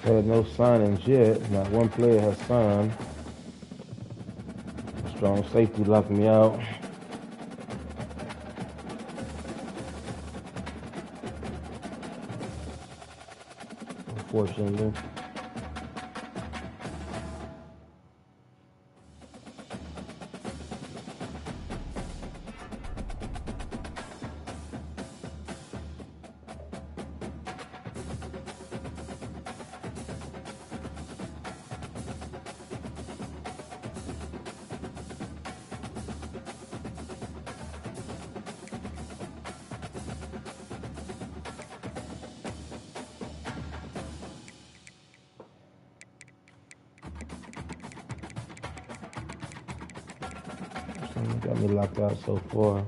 Had no signings yet. Not one player has signed. Strong safety locked me out. Unfortunately. Got me locked out so far.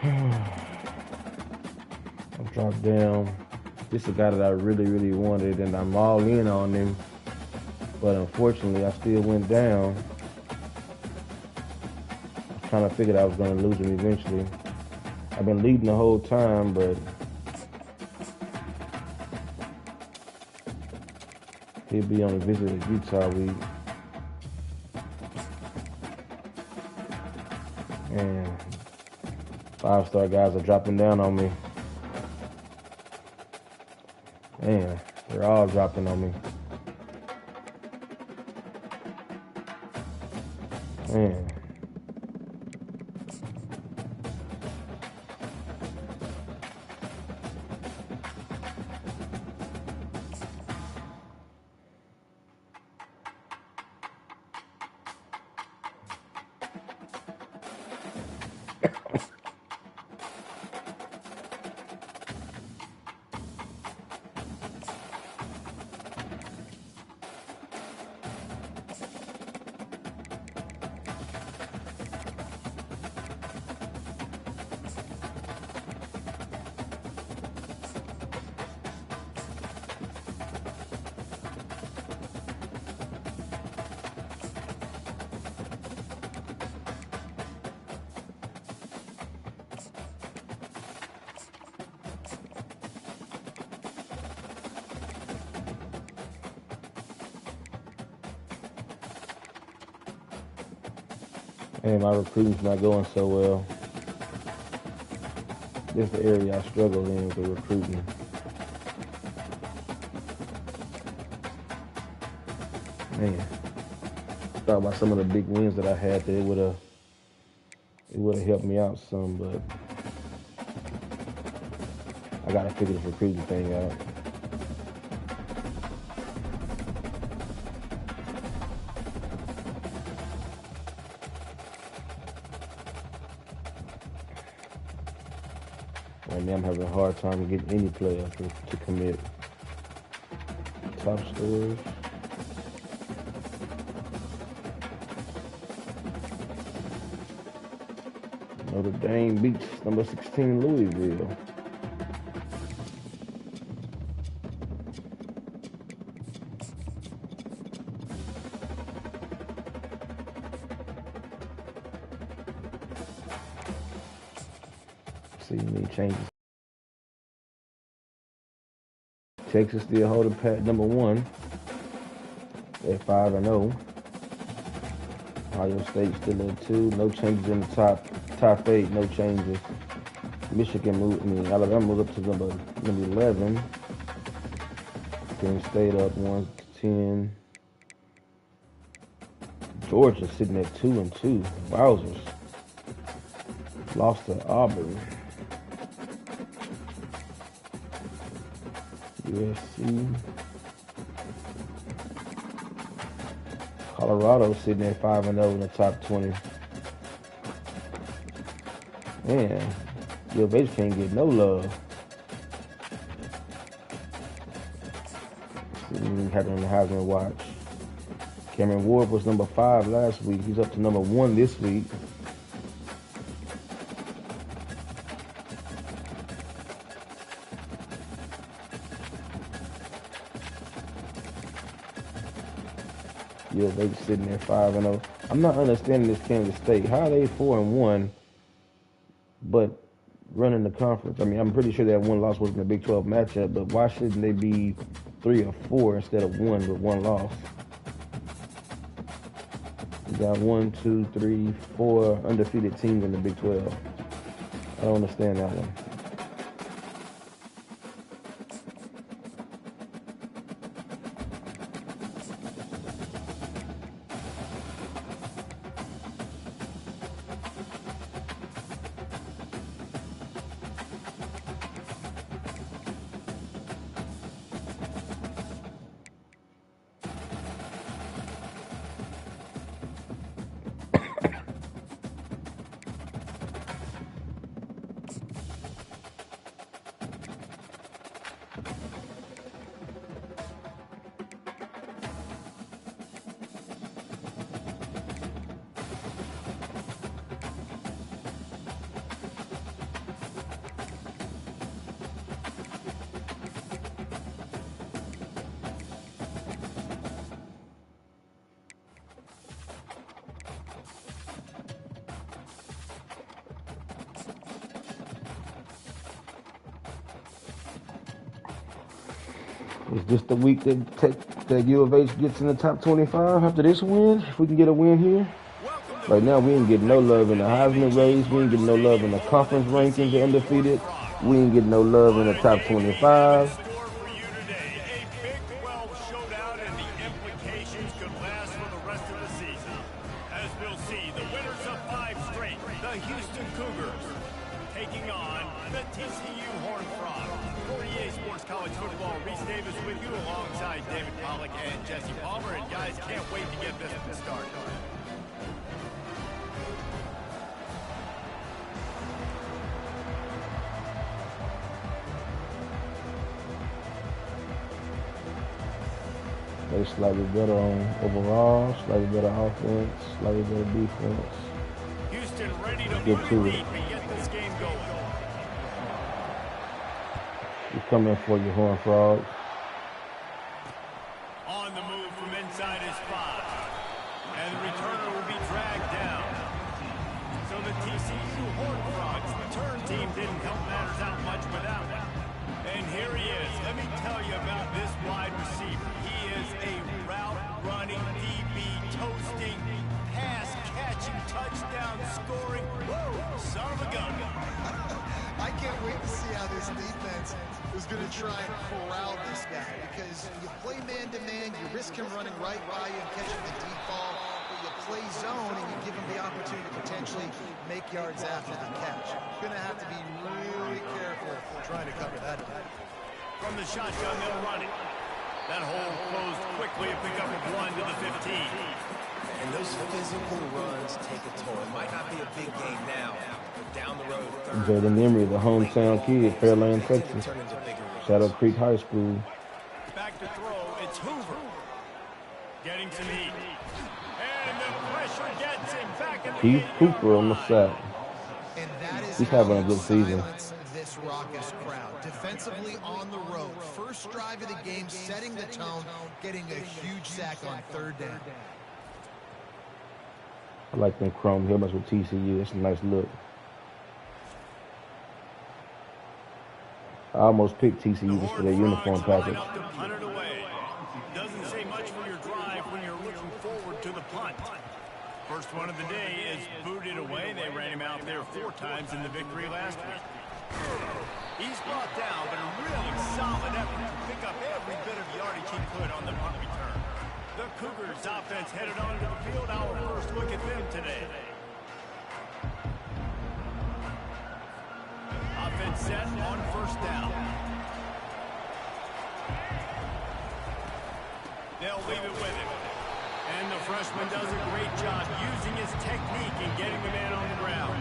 I dropped down. This is a guy that I really, really wanted, and I'm all in on him. But unfortunately, I still went down. I was trying to figure out I was going to lose him eventually. I've been leading the whole time, but he'll be on a visit to Utah week. And 5-star guys are dropping down on me. Man, they're all dropping on me. Man. And my recruiting's not going so well. This is the area I struggle in with the recruiting. Man, thought about some of the big wins that I had that it would have helped me out some, but I gotta figure this recruiting thing out. Right now I'm having a hard time getting any player to commit. Top scores. Notre Dame beats number 16 Louisville. See any changes. Texas still holding pat number 1 at 5-0. Ohio State still at 2. No changes in the top 8. No changes. Michigan Alabama moved up to number 11. Penn State up 1-10. Georgia sitting at 2-2. Wowzers. Lost to Auburn. USC. Colorado sitting at 5-0 in the top 20. Man, your base can't get no love. Happening on the Heisman watch. Cameron Ward was number 5 last week. He's up to number 1 this week. Yeah, they sitting there 5-0. I'm not understanding this Kansas State. How are they 4-1, but running the conference? I mean, I'm pretty sure that one loss was in the Big 12 matchup, but why shouldn't they be 3 or 4 instead of 1 with 1 loss? You got 1, 2, 3, 4 undefeated teams in the Big 12. I don't understand that one. Is this the week that U of H gets in the top 25 after this win? If we can get a win here? Right now, we ain't getting no love in the Heisman race. We ain't getting no love in the conference rankings. They're undefeated. We ain't getting no love in the top 25. They slightly better on overall, slightly better offense, slightly better defense. Houston ready to get to it. Get this game going. He's coming for you, Horned Frogs. On the move from inside his 5. And the returner will be dragged down. So the TCU Horned Frogs return team didn't help matters out much with that one. And here he is. Let me tell you about this wide receiver. He is a route-running, DB toasting, pass-catching, touchdown-scoring, son of a gun. I can't wait to see how this defense is going to try and corral this guy, because you play man-to-man, you risk him running right by you and catching the deep ball, but you play zone and you give him the opportunity to potentially make yards after the catch. You're going to have to be really careful trying to cover that. From the shotgun, they'll run it. That hole closed quickly, a pickup of 1 to the 15. And those physical runs take a toll. It might not be a big game now, but down the road. Jaden Emery, the hometown kid, Fairland, Texas. Shadow Creek High School. Back to throw, it's Hoover. Getting some heat. And the pressure gets him back in the Keith Hooper on the sack. He's having a good season. This raucous crowd. Defensively on the road. First drive of the game, setting the tone, getting a huge sack on 3rd down. I like them chrome helmets with TCU. It's a nice look. I almost picked TCU just for their uniform package. Doesn't say much for your drive when you're looking forward to the punt. First one of the day is booted away. They ran him out there 4 times in the victory last week. He's brought down, but a really solid effort to pick up every bit of yardage he could on the punt return. The Cougars offense headed onto the field. Our first look at them today. Offense set on 1st down. They'll leave it with him. And the freshman does a great job using his technique and getting the man on the ground.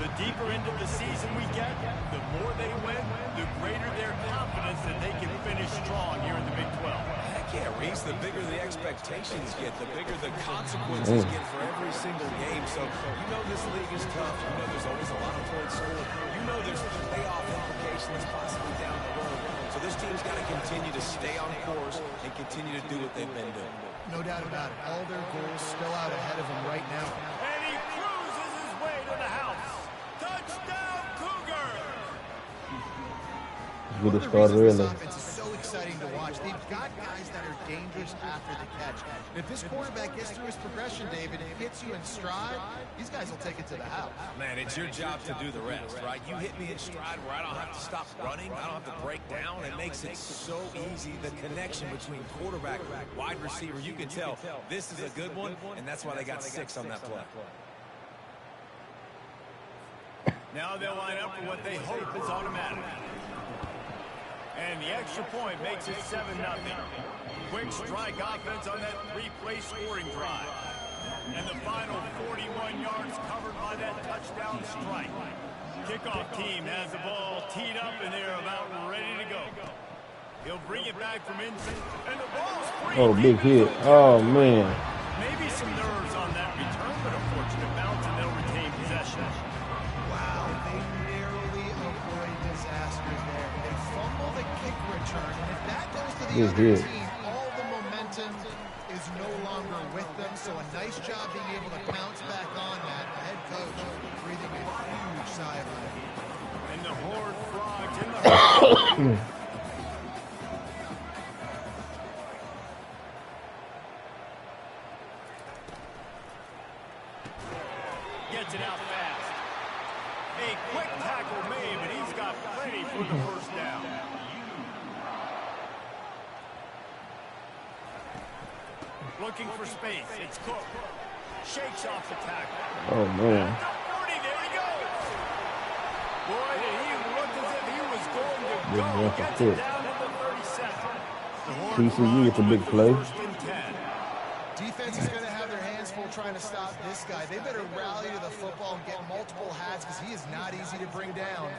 The deeper into the season we get, the more they win, the greater their confidence that they can finish strong here in the Big 12. Heck yeah, Reese, the bigger the expectations get, the bigger the consequences get for every single game. So you know this league is tough. You know there's always a lot of points scored. You know there's playoff implications possibly down the road. So this team's got to continue to stay on course and continue to do what they've been doing. No doubt about it. All their goals still out ahead of them right now. And he cruises his way to the house. Touchdown, Cougars! Good to One of the start reasons early. this offense is so exciting to watch. They've got guys that are dangerous after the catch. And if this quarterback gets through his progression, David, and hits you in stride, these guys will take it to the house. Man, it's your job to do the rest, right? You hit me in stride where I don't have to stop running. I don't have to break down. It makes it so easy. The connection between quarterback and wide receiver, you can tell this is a good one, and that's why they got 6 on that play. Now they'll line up for what they hope is automatic. And the extra point makes it 7-0. Quick strike offense on that 3-play scoring drive. And the final 41 yards covered by that touchdown strike. Kickoff team has the ball teed up and they're about ready to go. He'll bring it back from inside. And the ball's free. Oh, big hit. Oh, man. Maybe some nerves on that return, but a fortunate bounce and they'll retain possession. Wow, they narrowly avoid disaster there. They fumble the kick return, and if that goes to the other team, all the momentum is no longer with them. So a nice job being able to bounce back on that. The head coach breathing a huge sigh of relief. And the Horned Frogs in the hurry. Gets it out fast. A quick tackle made, but he's got plenty for the first down. Looking for space. It's Cook. Shakes off the tackle. Oh, man. At the 40, there he goes. Boy, did he look as if he was going to Good go. run for Gets Cook. it down at the 37. The Horned TCU Frogs with a big with play. First and 10. Defense is going to have their hands full trying to stop this guy. They better rally to the football and get multiple hats because he is not easy to bring down.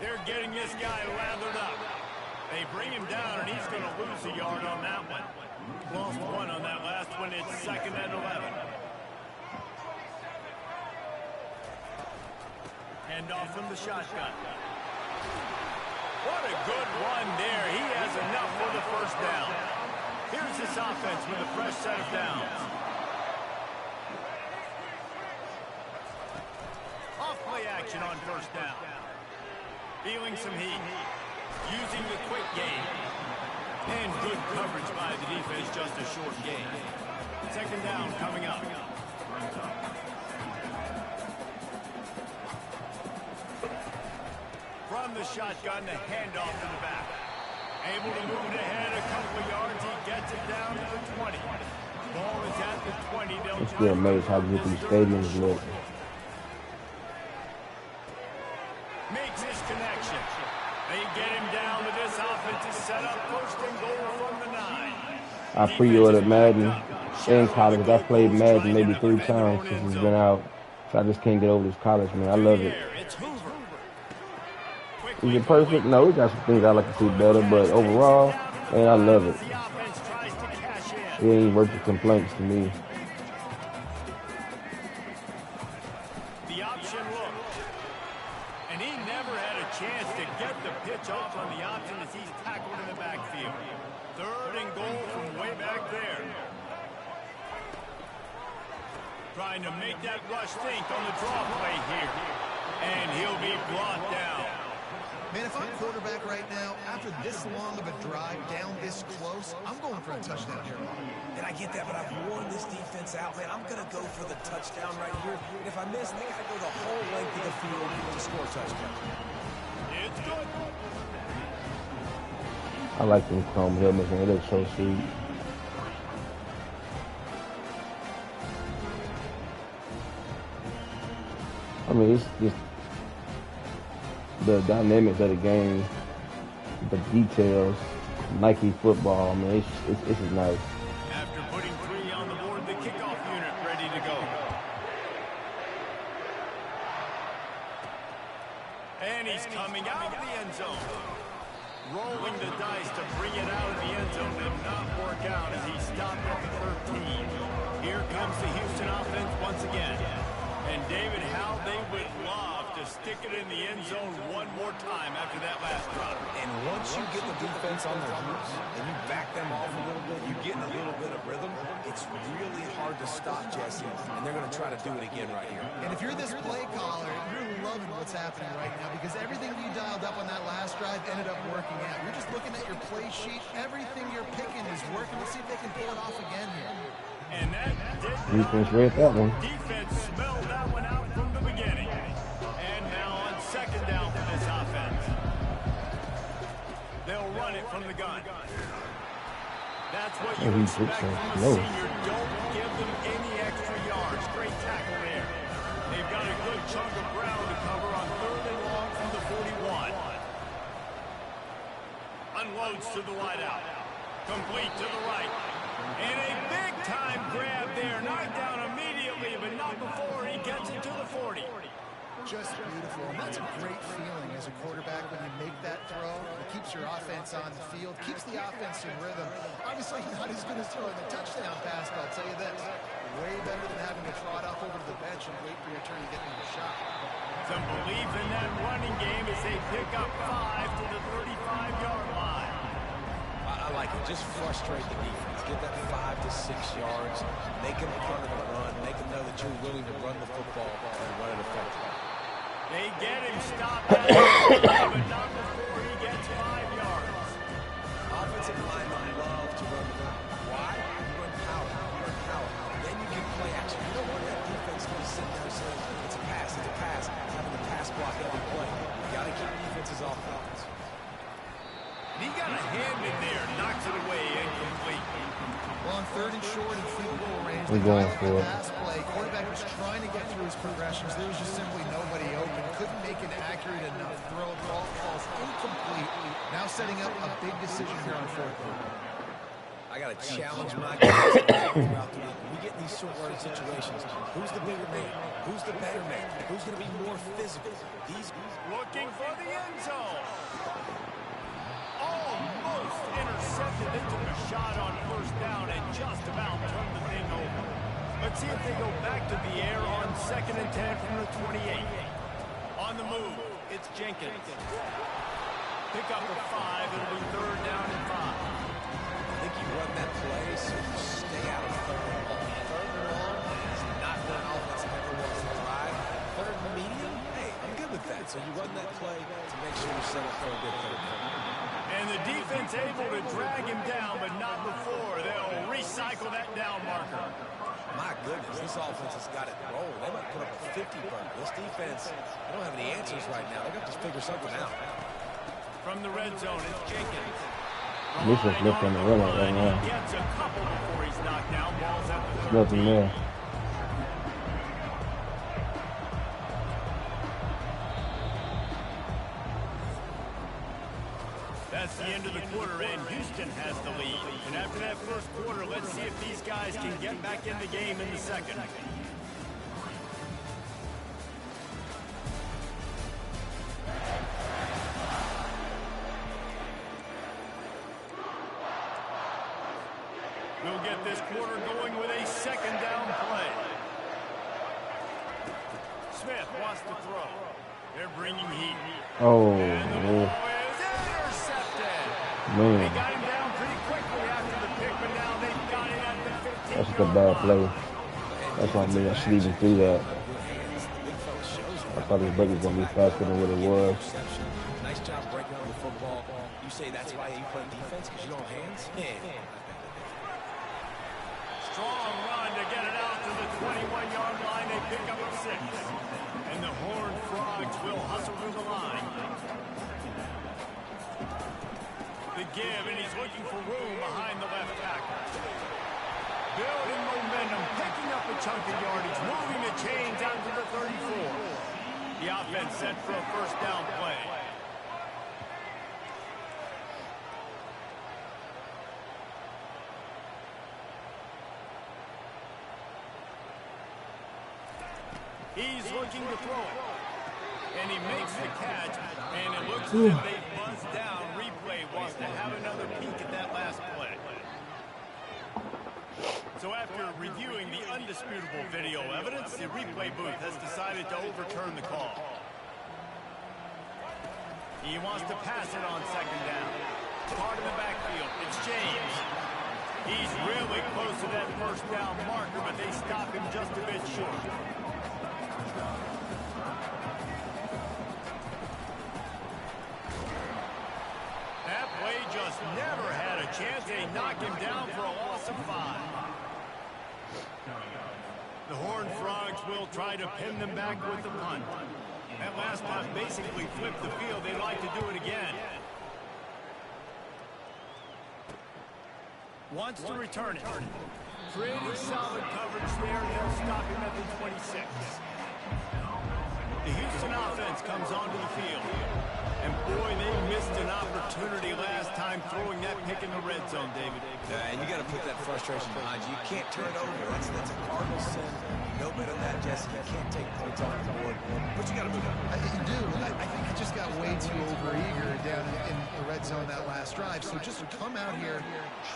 They're getting this guy lathered up. They bring him down, and he's going to lose a yard on that one. Lost 1 on that last one. It's 2nd and 11. Hand off from the shotgun. What a good run there. He has enough for the first down. Here's this offense with a fresh set of downs. Off-play action on first down. Feeling some heat. Using the quick game. And good coverage by the defense, just a short gain. 2nd down coming up. From the shotgun, the handoff to the back. Able to move it ahead a couple of yards. He gets it down to the 20. Ball is at the 20. It's still amazing how good these stadiums look. Makes his connection. They get him down to this offense is set up 1st and goal from the 9. I pre-ordered Madden in college. I played Madden maybe 3 times since it's been out. So I just can't get over this college, man. I love it. It's Hoover. Is it perfect? No, we got some things I like to see better, but overall, man, I love it. The offense tries to cash It in. ain't worth the complaints to me. The option look. And he never had a chance to get the pitch off on the option as he's tackled in the backfield. 3rd and goal from way back there. Trying to make that rush think on the draw play here. And he'll be brought down. Man, if I'm quarterback right now, after this long of a drive down this close, I'm going for a touchdown here. And I get that, but I've worn this defense out, man. I'm going to go for the touchdown right here. And if I miss, they got to go the whole length of the field to score a touchdown. It's good. I like them chrome helmets, man. They look so sweet. I mean, it's just the dynamics of the game, the details, Nike football. I mean, it's just nice. After putting 3 on the board, the kickoff unit ready to go. And he's coming out of the end zone. Rolling the dice to bring it out of the end zone did not work out as he stopped at the 13. Here comes the Houston offense once again. And David, how they would love to to stick it in the end zone one more time after that last drop. And once you get the defense on their heels and you back them off a little bit, you get in a little bit of rhythm, it's really hard to stop, Jesse, and they're going to try to do it again right here. And if you're this play caller, you're loving what's happening right now because everything you dialed up on that last drive ended up working out. You're just looking at your play sheet. Everything you're picking is working. Let's see if they can pull it off again here. And that Defense read that one. defense smelled that one out from the beginning. And now on second down for this offense. They'll run it from the gun. That's what you expect from a senior. Don't give them any extra yards. Great tackle there. They've got a good chunk of ground to cover on third and long from the 41. Unloads to the wideout. Complete to the right. And a big-time grab there. Knocked down immediately, but not before he gets it to the 40. Just beautiful. And that's a great feeling as a quarterback when you make that throw. It keeps your offense on the field, keeps the offense in rhythm. Obviously not as good as throwing the touchdown pass, but I'll tell you this, way better than having to trot up over to the bench and wait for your turn to get into the shot. Some belief in that running game as they pick up 5 to the 35-yard line. I like it. Just frustrate the defense. Give that 5 to 6 yards. Make them part of the run. Make them know that you're willing to run the football and run it effectively. They get him stopped at but not before he gets 5 yards. Offensive linemen love to run the route. Why? You run power. You run power. Then you can play action. You don't want that defense to be sitting there saying, it's a pass, having the pass block every play. You got to keep defenses off balance. He got a hand in there, knocks it away, incomplete. Well, on third and short and field goal range, We're going for it. pass play. Quarterback was trying to get through his progressions. There was just simply nobody open. Couldn't make an accurate enough throw. Ball falls incomplete. Now setting up a big decision here on fourth down. I got to challenge my guys throughout the week. We get in these short-worded situations. Who's the bigger man? Who's the better man? Who's going to be more physical? These Looking for the end zone. Almost intercepted. They took a shot on first down and just about turned the thing over. Let's see if they go back to the air on 2nd and 10 from the 28. On the move, it's Jenkins. Pick up a 5. It'll be third down and 5. I think you run that play so you stay out of third and long. Third and long is not what an offense ever wants to drive. Third and medium, hey, I'm good with that. So you run that play to make sure you're set up for a good third down. And the defense able to drag him down, but not before. They'll recycle that down marker. My goodness, this offense has got it rolling. They might put up a 50 burger. This defense, they don't have any answers right now. They've got to figure something out. From the red zone, it's Jenkins. This is looking the run out right now. He gets a couple before he's knocked down. Ball's at the 13. Nothing there. That's the end of the quarter, and Houston has the lead. And after that first quarter, let's see if these guys can get back in the game in the second. We'll get this quarter going with a second down play. Smith wants to throw. They're bringing heat. Oh, And the ball man. is intercepted. They Man, got him down pretty quickly after the pick, but now they've got it at the 15. that's a bad play. That's on me. I should even through that. I thought his break was going to be faster than what it was. Nice job breaking up the football. You say that's why you play defense, because you don't have hands? Yeah. Strong run to get it out to the 21-yard line. They pick up a 6. And the Horned Frogs will hustle through the line. The give, and he's looking for room behind the left tackle. Building momentum, picking up a chunk of yardage, moving the chains out to the 34. The offense set for a first down play. He's looking to throw it. And he makes the catch, and it looks as if they buzzed down. Replay wants to have another peek at that last play. So after reviewing the undisputable video evidence, the replay booth has decided to overturn the call. He wants to pass it on second down. Caught in the backfield. It's James. He's really close to that first down marker, but they stop him just a bit short. That play just never had a chance. They knock him down for a loss of 5. The Horned Frogs will try to pin them back with the punt. That last punt basically flipped the field. They'd like to do it again. Wants to return it. Pretty solid coverage there. They'll stop him at the 26. The Houston offense comes onto the field. And boy, they missed an opportunity last time throwing that pick in the red zone, David. Yeah, and you got to put that frustration behind you. You can't turn it over. That's a cardinal sin. No bet on that, Jesse. You can't take points off the board. But you got to move on. You do. I think I just got way too overeager down in the red zone that last drive. So just come out here,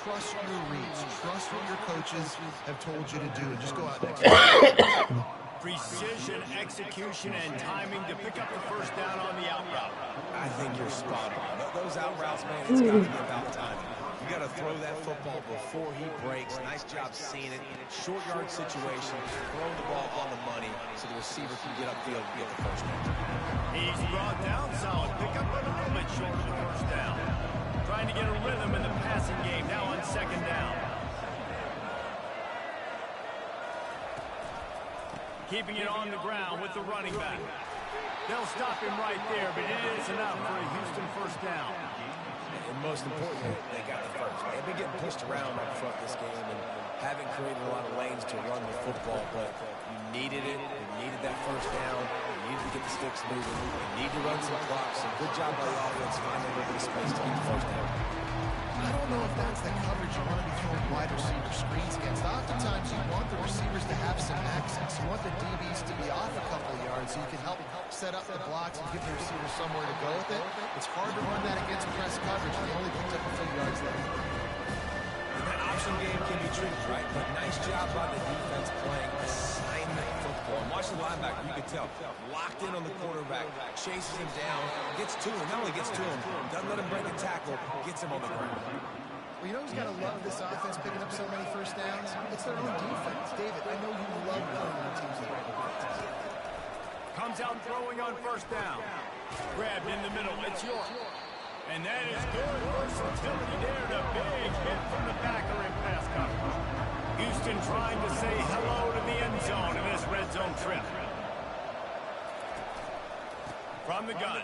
trust your reads, trust what your coaches have told you to do, and just go out and execute. Precision, execution, and timing to pick up the first down on the out route. I think you're spot on. Those out routes, man, it's got to be about time. You got to throw that football before he breaks. Nice job seeing it. Short yard situation, throw the ball on the money so the receiver can get upfield and get the first down. He's brought down solid. Pick up a little bit short of the first down. Trying to get a rhythm in the passing game now on second down. Keeping it on the ground with the running back. They'll stop him right there, but it is enough for a Houston first down. And most importantly, they got the first. They've been getting pushed around up front this game and haven't created a lot of lanes to run the football, but you needed it. You needed that first down. You needed to get the sticks moving. You need to run some clocks. So good job by the offense finding a little bit of space to get the first down. I don't know if that's the coverage you want to be throwing wide receiver screens against. Oftentimes you want the receivers to have some access. You want the DBs to be off a couple of yards so you can help set up the blocks and give the receiver somewhere to go with it. It's hard to run that against press coverage. They only picked up a few yards there. And that option game can be tricky, right? But nice job by the defense playing assignment football. And watch the linebacker, you can tell, locked in on the quarterback, chases him down, gets to him, not only gets to him, doesn't let him break a tackle, gets him on the ground. Well, you know who's got to love this offense picking up so many first downs? It's their own defense. David, I know you love playing on teams that are defenses. Comes out throwing on first down. Grabbed in the middle. It's York. And that is good versatility there. A big hit from the backer in pass coverage. Houston trying to say hello to the end zone in this red zone trip. From the gun.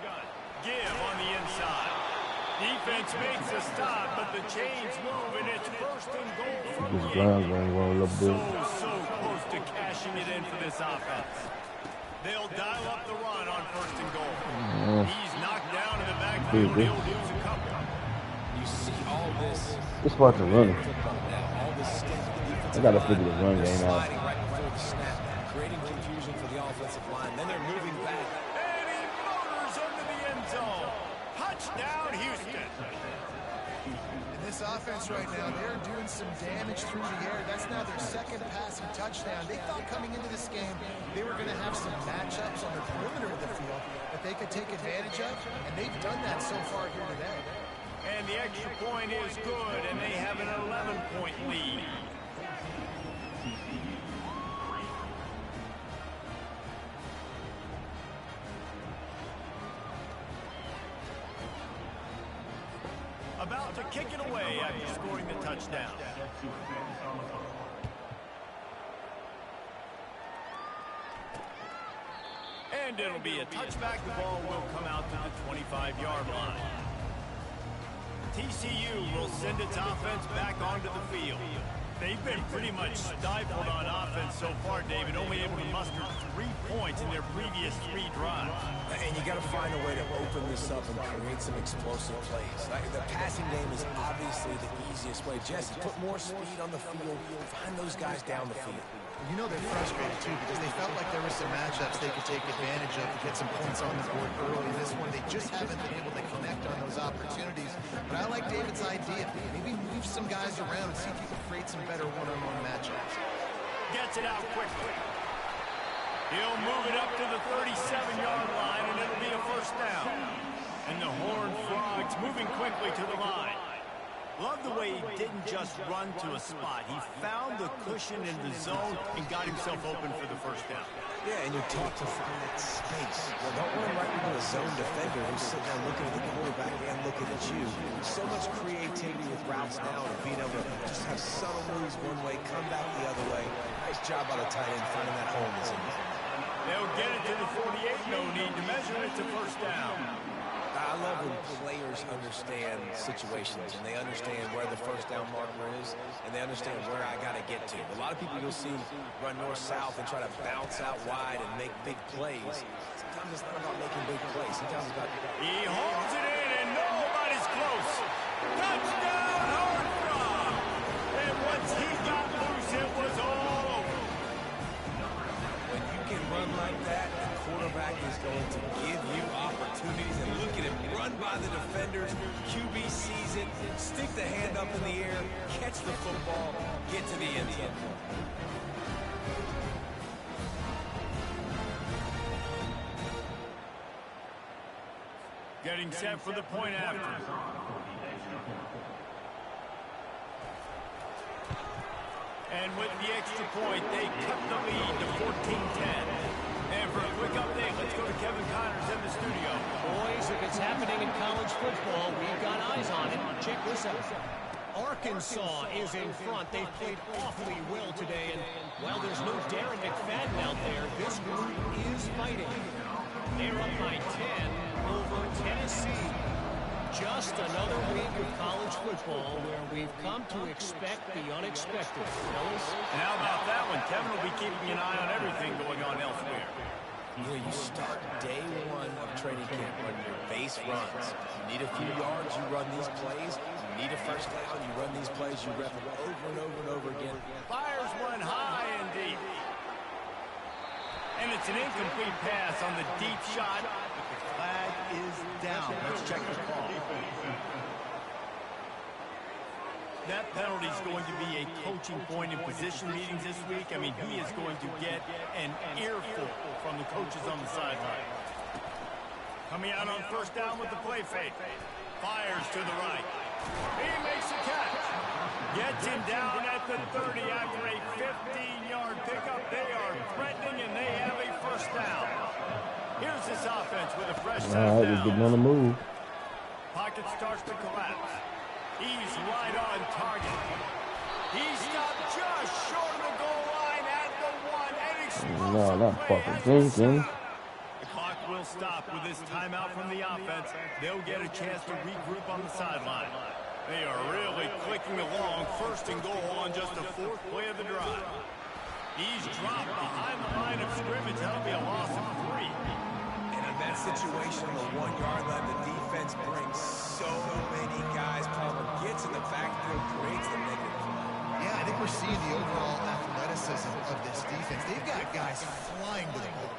Give on the inside. Defense makes a stop, but the chains move, and it's first and goal from the 8. So close to cashing it in for this offense. They'll dial up the run on first and goal. He's knocked down in the backfield. He'll lose a couple. You see all this. It's about to run. All this stuff. I gotta figure the run game out. Sliding right before the snap, creating confusion for the offensive line. Then they're moving back. And he motors into the end zone. Touchdown, Houston. And this offense right now, they're doing some damage through the air. That's now their second passing touchdown. They thought coming into this game they were going to have some matchups on the perimeter of the field that they could take advantage of, and they've done that so far here today. And the extra point is good, and they have an 11-point lead. About to kick it away after scoring the touchdown. And it'll be a touchback. The ball will come out to the 25-yard line. TCU will send its offense back onto the field. They've been pretty much stifled on offense so far, David, only able to muster 3 points in their previous 3 drives. And you got to find a way to open this up and create some explosive plays. The passing game is obviously the easiest way. Jesse, put more speed on the field. Find those guys down the field. You know they're frustrated, too, because they felt like there were some matchups they could take advantage of to get some points on the board early. In this one, they just haven't been able to connect on those opportunities. But I like David's idea. Maybe move some guys around and see if you can create some better one-on-one matchups. Gets it out quickly. He'll move it up to the 37-yard line, and it'll be a first down. And the Horned Frogs moving quickly to the line. Love the way he didn't just run to a spot. He found the cushion in the zone and got himself open for the first down. Yeah, and you're taught to find that space. Well, don't run right into a zone defender who's sitting there looking at the quarterback and looking at you. So much creativity with routes now and being able to just have subtle moves one way, come back the other way. Nice job by the tight end finding that hole that's in there. They'll get it to the 48. No need to measure it to first down. I love when players understand situations and they understand where the first down marker is and they understand where I got to get to. A lot of people you'll see run north-south and try to bounce out wide and make big plays. Sometimes it's not about making big plays. Sometimes it's about... He holds it in and nobody's close. Touchdown, Horned Frog! And once he got loose, it was all over. When you can run like that, the quarterback is going to give you opportunities. And look at him run by the defenders. QB sees it, stick the hand up in the air, catch the football, get to the end zone. Getting set for the point after. And with the extra point, they cut the lead to 14-10. And for a quick update, let's go to Kevin Connors in the studio. Boys, if it's happening in college football, we've got eyes on it. Check this out. Arkansas is in front. They've played awfully well today. And while there's no Darren McFadden out there, this group is fighting. They're up by 10 over Tennessee. Just another week of college football where we've come to expect the unexpected. Fellas? And how about that one? Kevin will be keeping an eye on everything going on elsewhere. You start day one of training camp running your base runs. You need a few yards, you run these plays. You need a first down, you run these plays. You rep them over and over and over again. Fires one high and deep. And it's an incomplete pass on the deep shot. But the flag is down. Let's check the call. That penalty is going to be a coaching point in position meetings this week. I mean, he is going to get an earful from the coaches on the sideline. Coming out on first down with the play fake. Fires to the right. He makes the catch. Gets him down at the 30 after a 15-yard pickup. They are threatening, and they have a first down. Here's this offense with a fresh set All right, down. we're getting on the move. Pocket starts to collapse. He's right on target. He stopped just short of the goal line at the 1. An explosive No, not play fucking has been set Jenkins. up. The clock will stop with this timeout from the offense. They'll get a chance to regroup on the sideline. They are really clicking along. First and goal on just the 4th play of the drive. He's dropped behind the line of scrimmage. That'll be a loss of 3. And in that situation, on the 1-yard line, the defense brings so many guys. Palmer gets in the backfield, creates the negative play. Yeah, I think we're seeing the overall athleticism of this defense. They've got guys flying to the ball.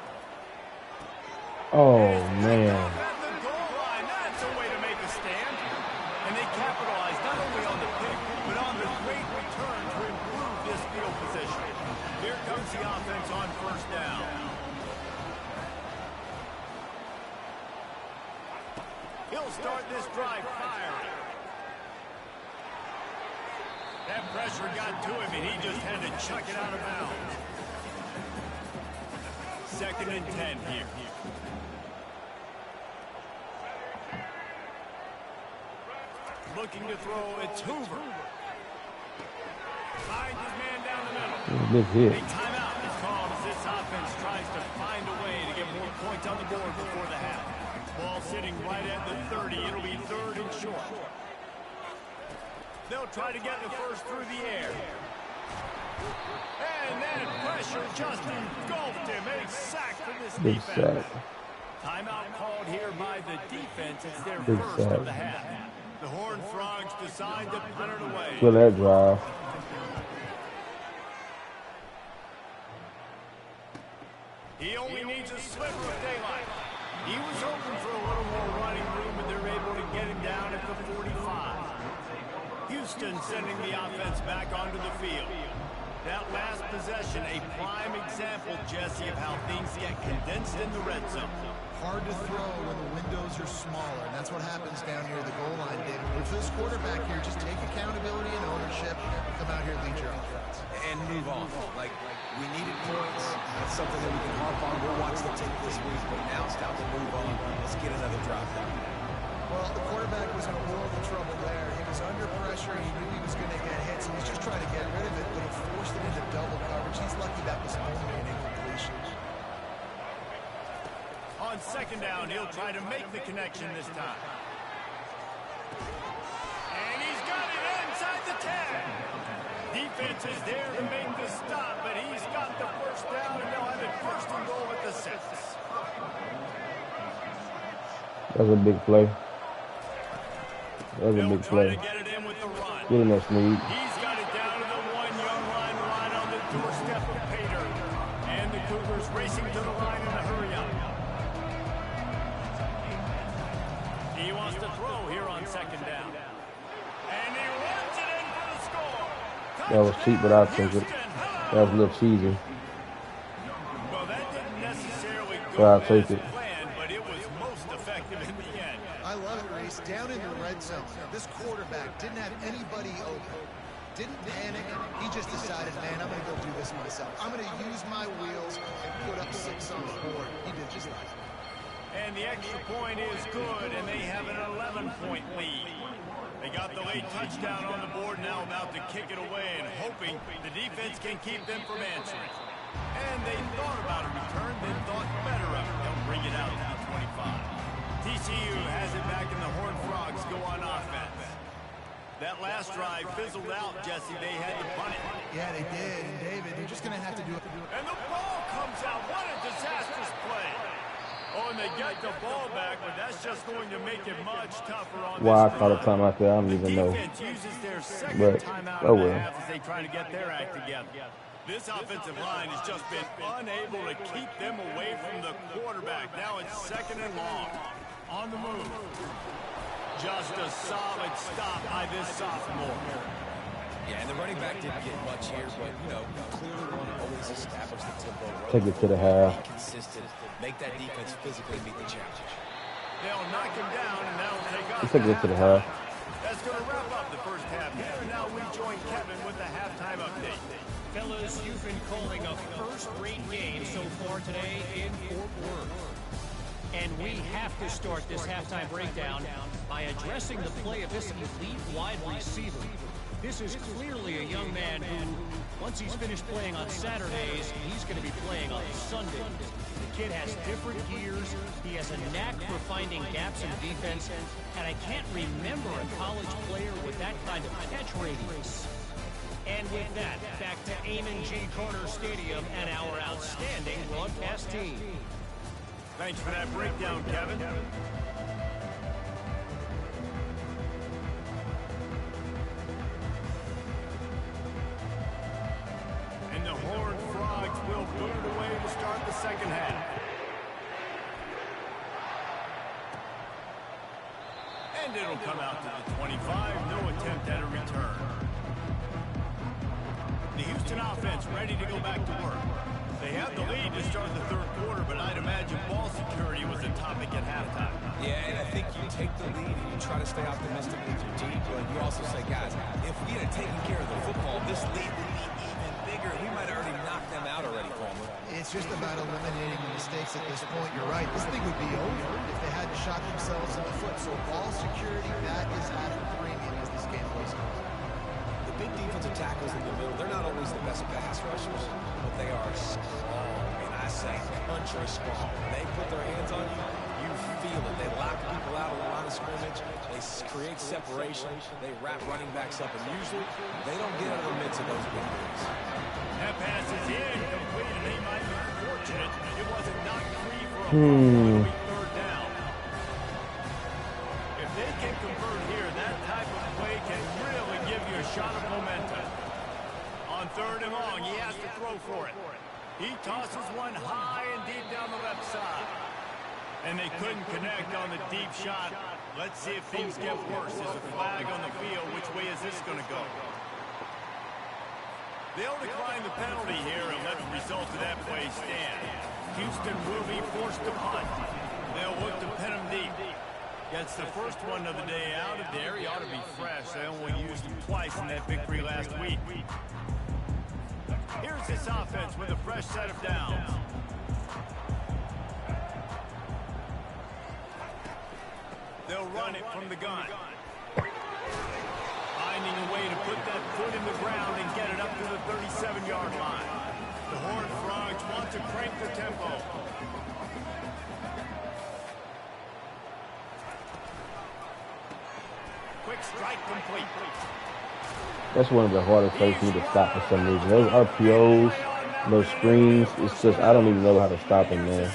Oh, man. At the goal line, that's a way to make a stand. And they capitalize not only on the pick, but on the great return to improve this field position. Here comes the offense on first down. He'll start this drive firing. That pressure got to him, and he just had to chuck it out of bounds. 2nd and 10 here. Looking to throw, it's Hoover. Finds his man down the middle. Big hit. A timeout is called as this offense tries to find a way to get more points on the board before the half. Ball sitting right at the 30. It'll be 3rd and short. They'll try to get the first through the air. And that pressure just engulfed him. A sack for this Big defense. sack. Timeout called here by the defense. It's their Big first sack. of the half. The Horned Frogs decide to punt it away. Kill that drive. He only needs a sliver of daylight. He was hoping for a little more running room, but they're able to get him down at the 45. Houston sending the offense back onto the field. That last possession, a prime example, Jesse, of how things get condensed in the red zone. Hard to throw when the windows are smaller, and that's what happens down near the goal line, David. But for this quarterback here, just take accountability and ownership. Come out here and lead your offense. And move on. Like, we needed points. That's something that we can harp on. We'll watch the tape this week, but now it's time to move on. Let's get another drop down. Well, the quarterback was in a world of trouble there. He was under pressure. He knew he was going to get hit, so he's just trying to get rid of it, but he forced it into double coverage. He's lucky that was only an incompletion. On second down, he'll try to make the connection this time. And he's got it inside the 10. Defense is there to make the stop, but he's got the first down, and they'll have it first and goal at the 6. That's a big play. That's a big play. Get it in with the run. Get in there, Snead. He's got it down to the 1-yard line right on the doorstep of Pater. And the Cougars racing to the line in a hurry up. He wants to throw here on second down. And he runs it in for the score. That was cheap, but I'll take it. That was a little cheesy. Well, that didn't necessarily So go I'll as take it. planned, but it was most effective in the end. I love it, Reese. Down in the red zone, this quarterback didn't have anybody open. Didn't panic. He just decided, man, I'm going to go do this myself. I'm going to use my wheels and put up 6 on the board. He did just that. And the extra point is good, and they have an 11-point lead. They got the late touchdown on the board, now about to kick it away and hoping the defense can keep them from answering. And they thought about a return, then thought better of it. They'll bring it out to the 25. TCU has it back, and the Horned Frogs go on offense. That last drive fizzled out, Jesse. They had to punt it. Yeah, they did. And David, they're just going to have to do it. And the ball comes out. What a disastrous play. Oh, and they get the ball back, but that's just going to make it much tougher on Why I this caught a drive. timeout there, I don't even know. Defense uses their second But, timeout oh in the well. half as they try to get their act together. This offensive line has just been unable to keep them away from the quarterback. Now it's second and long. On the move. Just a solid stop by this sophomore. Yeah, and the running back didn't get much here, but, you know, clearly want to always establish the tempo. Take it to the half. Be consistent. Make that defense physically meet the challenge. They'll knock him down, and that'll take us. Take it to the half. That's going to wrap up the first half here. And now we join Kevin with the halftime update. Fellas, you've been calling a first-rate game so far today in Fort Worth. And we have to start this halftime breakdown by addressing the play of this elite wide receiver. This is clearly a young man who, once he's finished playing on Saturdays, he's going to be playing on Sundays. The kid has different gears. He has a knack for finding gaps in defense. And I can't remember a college player with that kind of catch radius. And with that, back to Amon G. Carter Stadium and our outstanding broadcast team. Thanks for that breakdown, Kevin. And the Horned Frogs will boot it away to start the second half. And it'll come out to the 25. No attempt at a return. The Houston offense ready to go back to work. They have the lead to start the third quarter, but I'd imagine ball security was a topic at halftime. Yeah, and I think you take the lead and you try to stay optimistic with your team, but you also say, guys, if we had taken care of the football, this lead would be even bigger. We might have already knocked them out already, Palmer. It's just about eliminating the mistakes at this point. You're right. This thing would be over if they hadn't shot themselves in the foot. So ball security, that is at a premium as this game goes on. The big defensive tackles in the middle, they're not always the best pass rushers, but they are strong, and I say country strong. When they put their hands on you, you feel it. They lock people out on the line of scrimmage. They create separation. They wrap running backs up, and usually they don't get out of the midst of those big boys. That pass is incomplete, and they might be fortunate it wasn't knocked free for a following third down. If they can convert here, that type of play can really give you a shot of momentum. On third and long, he has to throw for it. He tosses one high and deep down the left side. And they couldn't connect on the deep shot. Let's see if things get worse. There's a flag on the field. Which way is this going to go? They'll decline the penalty here and let the result of that play stand. Houston will be forced to punt. They'll look to pin him deep. Gets the first one of the day out of there. He ought to be fresh. They only used him twice in that victory last week. Here's this offense with a fresh set of downs. They'll run it from the gun. Finding a way to put that foot in the ground and get it up to the 37-yard line. The Horned Frogs want to crank the tempo. Quick strike complete. That's one of the hardest plays for me to stop for some reason. Those RPOs, those screens, it's just, I don't even know how to stop them, man.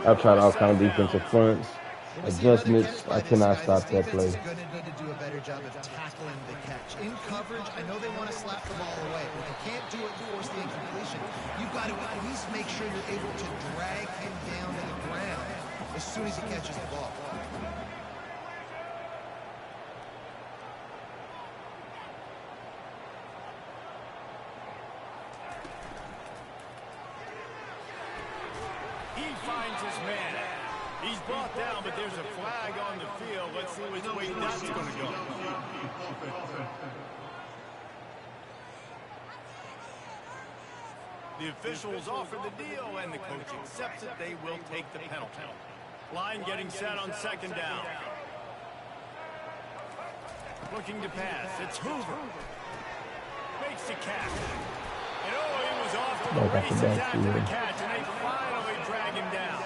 I've tried all kinds of defensive fronts, adjustments. I cannot stop that play. Going to need to do a better job of tackling the catch. In coverage, I know they want to slap the ball away, but they can't do it and force the incompletion. You've got to at least make sure you're able to drag him down to the ground as soon as he catches the ball. He finds his man. He's brought down, but there's a flag on the field. Let's see which way that's going to go. The officials offer the deal, and the coach accepts it. They will take the penalty. Line getting set on second down. Looking to pass. It's Hoover. Makes the catch. And he was off to the races after the catch, and they finally drag him down.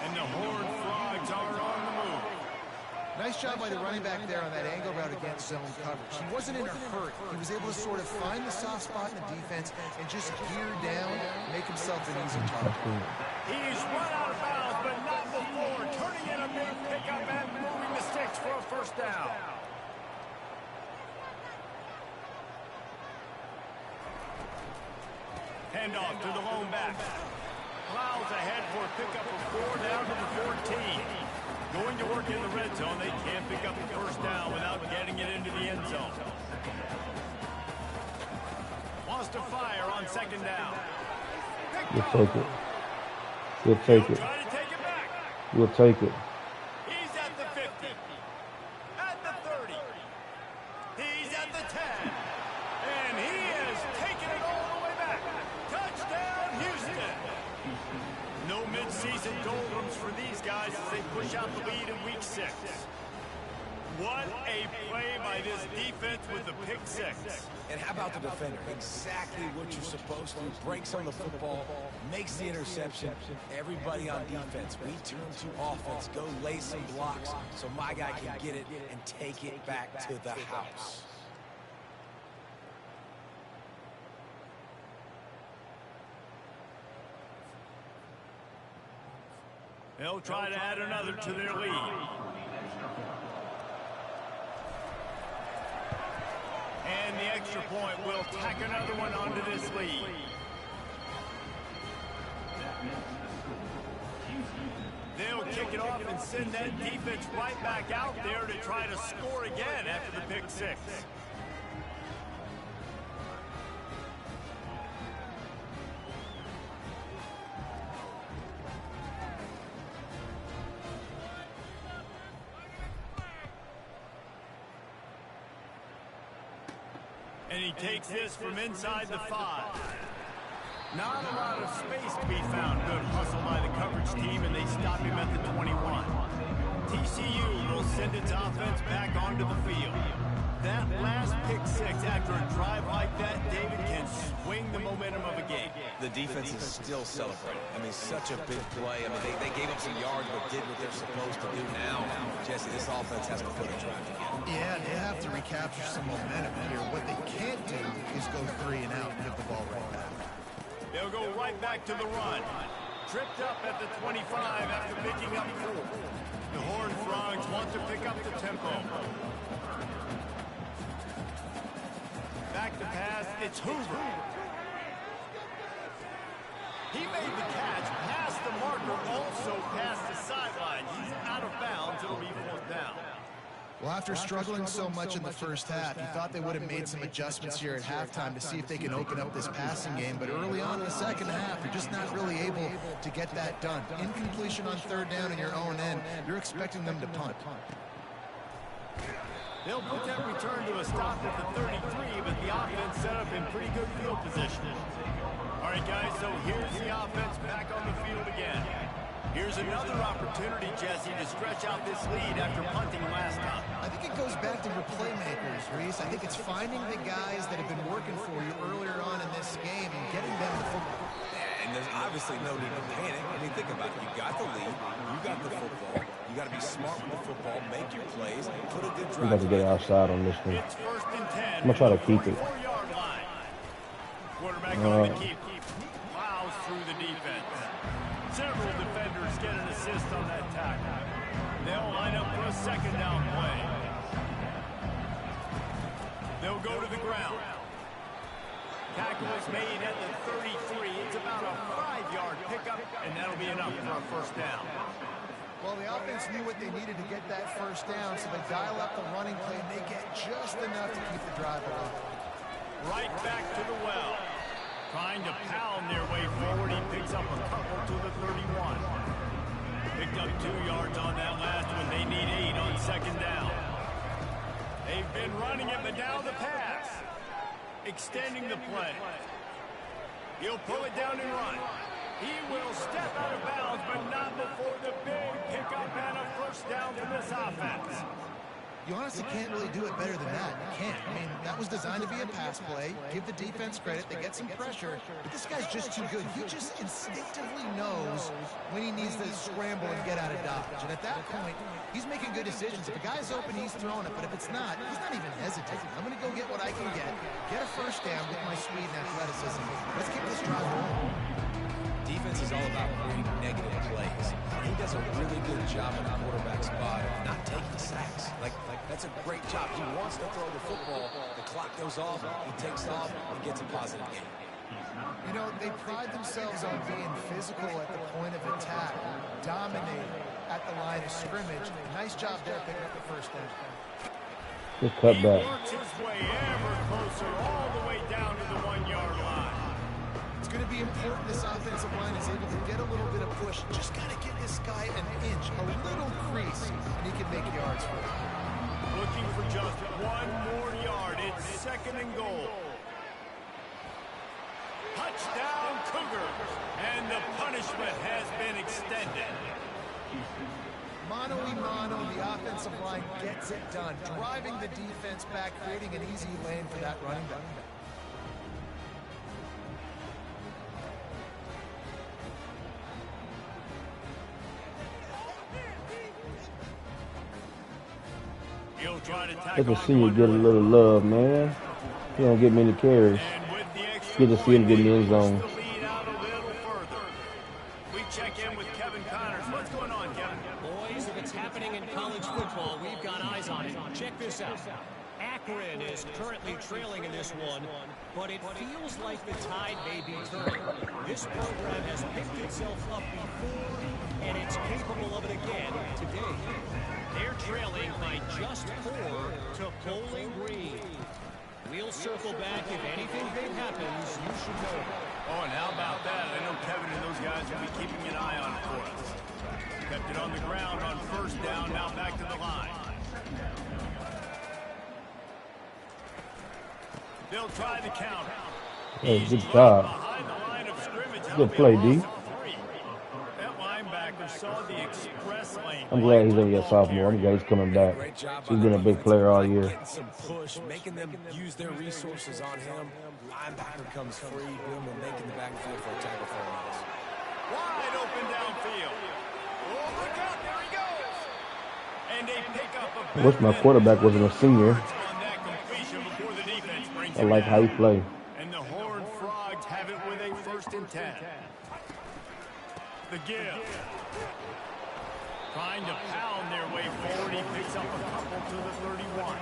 And the Horned Frogs are on the move. Nice job by the running back there on that angle route against zone coverage. He wasn't in a hurry. He was able to sort of find the soft spot in the defense and just gear down, make himself an easy target. He's run out of bounds, but not before turning in a big pickup and moving the sticks for a first down. Handoff to the lone back. Plows ahead for a pickup of 4 down to the 14. Going to work in the red zone. They can't pick up the first down without getting it into the end zone. Wants to fire on second down. We'll take it. We'll take it. Try to take it back. We'll take it. He's at the 50. At the 30. He's at the 10. And he is taking it all the way back. Touchdown, Houston. No midseason doldrums for these guys as they push out the lead in week 6. What a play by this defense with the pick 6. And how about the defender? Exactly what you're supposed to. Breaks on the football, makes the interception. Everybody on defense, we turn to offense. Go lay some blocks so my guy can get it and take it back to the house. They'll try to add another to their lead. And the extra point will tack another one onto this lead. They'll kick it off and send that defense right back out there to try to score again after the pick 6. And he takes this from inside the 5. Not a lot of space to be found. Good hustle by the coverage team, and they stop him at the 21. TCU will send its offense back onto the field. That last pick 6 after a drive like that, David, can swing the momentum of a game. The defense is still celebrating. I mean, such a big play. I mean, they gave up some yards but did what they're supposed to do now. Jesse, this offense has to put a drive together. Yeah, they have to recapture some momentum here. What they can't do is go 3 and out and give the ball right back. They'll go right back to the run. Tripped up at the 25 after picking up 4. The Horned Frogs want to pick up the tempo. Back to pass, it's Hoover. He made the catch, past the marker, also past the sideline. He's out of bounds, it'll be 4th down. Well, after struggling so much in the first half, you thought they would have made some adjustments here at halftime to see if they can open up this passing game. But early on in the second half, you're just not really able to get that done. Incompletion on third down in your own end, you're expecting them to punt. They'll put that return to a stop at the 33, but the offense set up in pretty good field position. All right, guys, so here's the offense back on the field again. Here's another opportunity, Jesse, to stretch out this lead after punting last time. I think it goes back to your playmakers, Reese. I think it's finding the guys that have been working for you earlier on in this game and getting them the football. Yeah, and there's obviously no need to panic. I mean, think about it. You got the lead. You got the football. You got to be smart with the football, make your plays, put a good drive. We got to get outside on this one. It's 1st and 10. I'm going to try to keep it. 4-yard line. Quarterback on the keep. Plows through the defense. Several defenders get an assist on that tackle. They'll line up for a second down play. They'll go to the ground. Tackle is made at the 33. It's about a 5-yard pickup, and that'll be enough for a first down. Well, the offense knew what they needed to get that first down, so they dial up the running play, and they get just enough to keep the drive alive. Right back to the well. Trying to pound their way forward. He picks up a couple to the 31. Picked up 2 yards on that last one. They need 8 on second down. They've been running it, but now the pass. Extending the play. He'll pull it down and run. He will step out of bounds, but not before the big pickup and a first down for this offense. You honestly can't really do it better than that. You can't. I mean, that was designed to be a pass play. Give the defense credit. They get some pressure. But this guy's just too good. He just instinctively knows when he needs to scramble and get out of dodge. And at that point, he's making good decisions. If a guy's open, he's throwing it. But if it's not, he's not even hesitating. I'm going to go get what I can get a first down with my speed and athleticism. Let's keep this drive rolling. Defense is all about creating negative plays. He does a really good job in the quarterback spot of not taking sacks. Like that's a great job. He wants to throw the football. The clock goes off. He takes off and gets a positive game. You know, they pride themselves on being physical at the point of attack, dominating at the line of scrimmage. Nice job there picking up the first down. Good cut back. He works his way ever closer all the way down to the 1-yard line. It's going to be important this offensive line is able to get a little bit of push. Just got to get this guy an inch, a little crease, and he can make yards for it. Looking for just 1 more yard. It's 2nd and goal. Touchdown Cougars. And the punishment has been extended. Mano-a-mano, the offensive line gets it done. Driving the defense back, creating an easy lane for that running back. Good to see you get a little love, man. You don't get many carries. Good to see him get in the end zone. We check in with Kevin Connors. What's going on, Kevin? Boys, if it's happening in college football, we've got eyes on it. Check this out. Akron is currently trailing in this one, but it feels like the tide may be turning. This program has picked itself up before, and it's capable of it again today. They're trailing by just 4 to Bowling Green. We'll circle back. If anything big happens, you should know. Oh, and how about that? I know Kevin and those guys will be keeping an eye on it for us. Kept it on the ground on first down, now back to the line. They'll try the counter. Hey, good job. Behind the line of scrimmage. Good play, D. That linebacker saw the express lane. I'm glad he's only a sophomore. I'm glad he's coming back. He's been a big player all year. Getting some push, making them use their resources on him. Linebacker comes free, boom, and making the backfield for a tackle for him. Wide open downfield. Oh, look out, there he goes. And they pick up a I wish my quarterback wasn't a senior. on that completion before the defense brings I him like down. how he plays. And the Horned Frogs have it with a 1st and 10. The give. Trying to pound their way forward. He picks up a couple to the 31.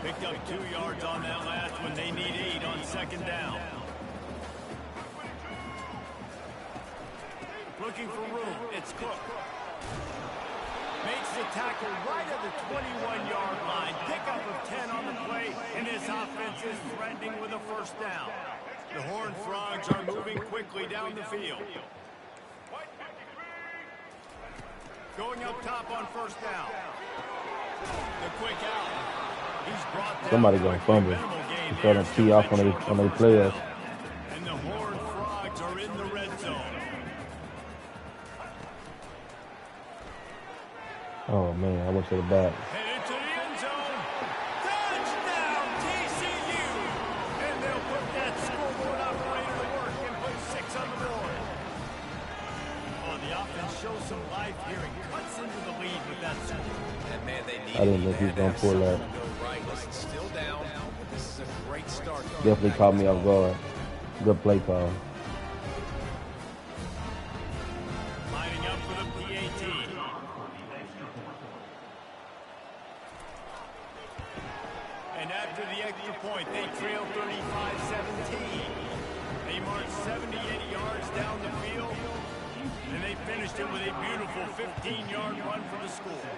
Picked up 2 yards on that last one. They need 8 on second down. Looking for room. It's Cook. Makes the tackle right at the 21-yard line. Pickup of 10 on the play, and his offense is threatening with a first down. The Horned Frogs are moving quickly down the field. Going up top on first down. The quick out. He's brought down. Somebody gonna fumble. He's trying to tee off on their players. And the Horned Frogs are in the red zone. Oh man, I went to the back. Headed to the end zone. Touchdown, TCU! And they'll put that scoreboard operator to work and put 6 on the board. Oh, the offense shows some life here and cuts into the lead with that score. And man, they need I didn't think he was gonna pull that. right. Listen, still down. This is a great start. Definitely caught me off guard. Good play call. Lining up for the PAT. And after the extra point, they trail 35-17. They marched 78 yards down the field, and they finished it with a beautiful 15-yard run for the score.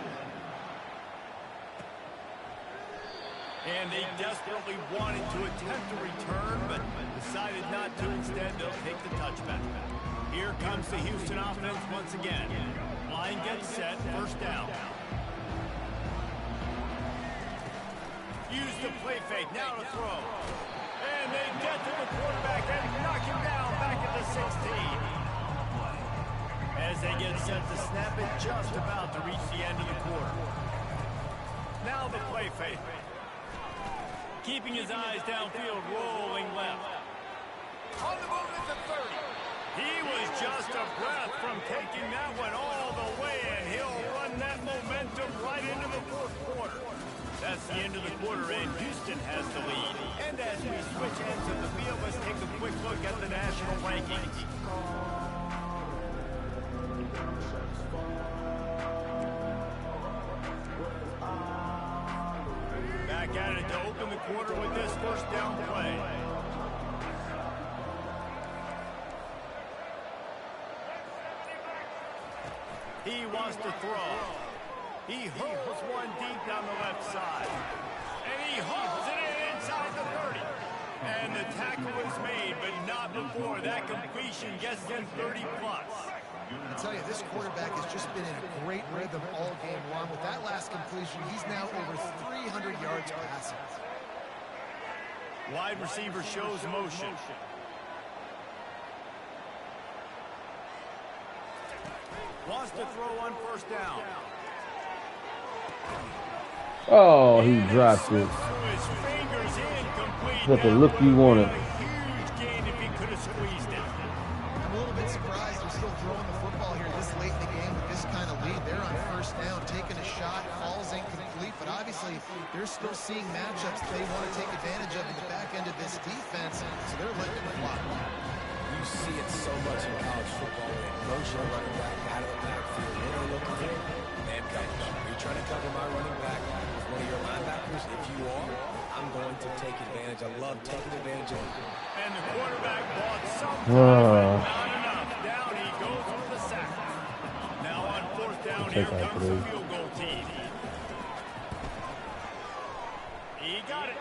And they desperately wanted to attempt a return, but decided not to. Instead, they'll take the touchback. Here comes the Houston offense once again. Line gets set, first down. Use the play fake, now to throw. And they get to the quarterback and knock him down back at the 16. As they get set to snap it, just about to reach the end of the quarter. Now the play fake. Keeping his eyes downfield, rolling left. On the move at the 30. He was just a breath from taking that one all the way, and he'll run that momentum right into the fourth quarter. That's the end of the quarter, and Houston has the lead. And as we switch ends of the field, let's take a quick look at the national rankings. Back at it to open the quarter with this first down play. He wants to throw. He hurls one deep down the left side. And he hauls it in inside the 30. And the tackle is made, but not before that completion gets them 30-plus. I tell you, this quarterback has just been in a great rhythm all game long. With that last completion, he's now over 300 yards passing. Wide receiver shows motion. Wants to throw on first down. Oh, he dropped it. His fingers incomplete. That's the look you wanted. A huge gain if he could have squeezed it. I'm a little bit surprised they're still throwing the football here this late in the game with this kind of lead. They're on first down, taking a shot, falls incomplete, but obviously they're still seeing matchups that they want to take advantage of in the back end of this defense, so they're letting it fly. You see it so much in college football. Motion running back out of the backfield. They don't look good. Man coverage. Are you trying to cover my running back with one of your linebackers? If you are, I'm going to take advantage. I love taking advantage of it. And the quarterback bought something, but not enough. Down he goes for the sack. Now on fourth down, here comes the field goal team. He got it.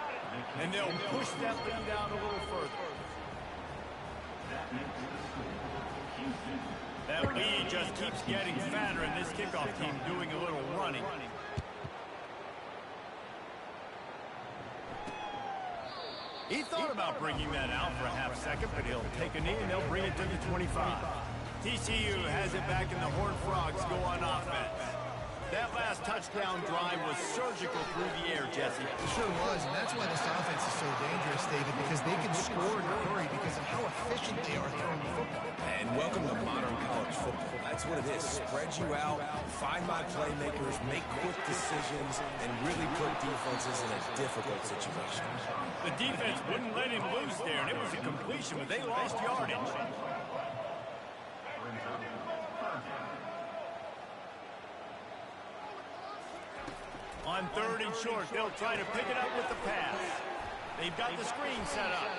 And they'll push that lead down a little further. That lead just keeps getting fatter, and this kickoff team doing a little running. He thought about bringing that out for a half second, but he'll take a knee and they'll bring it to the 25. TCU has it back, and the Horned Frogs go on offense. That last touchdown drive was surgical through the air, Jesse. It sure was, and that's why this offense is so dangerous, David, because they can score in a hurry because of how efficient they are throwing the football. And welcome to modern college football. That's what it is. Spread you out, find my playmakers, make quick decisions, and really put defenses in a difficult situation. The defense wouldn't let him loose there, and it was a completion, but they lost yardage. On third and short, they'll try to pick it up with the pass. They've got the screen set up,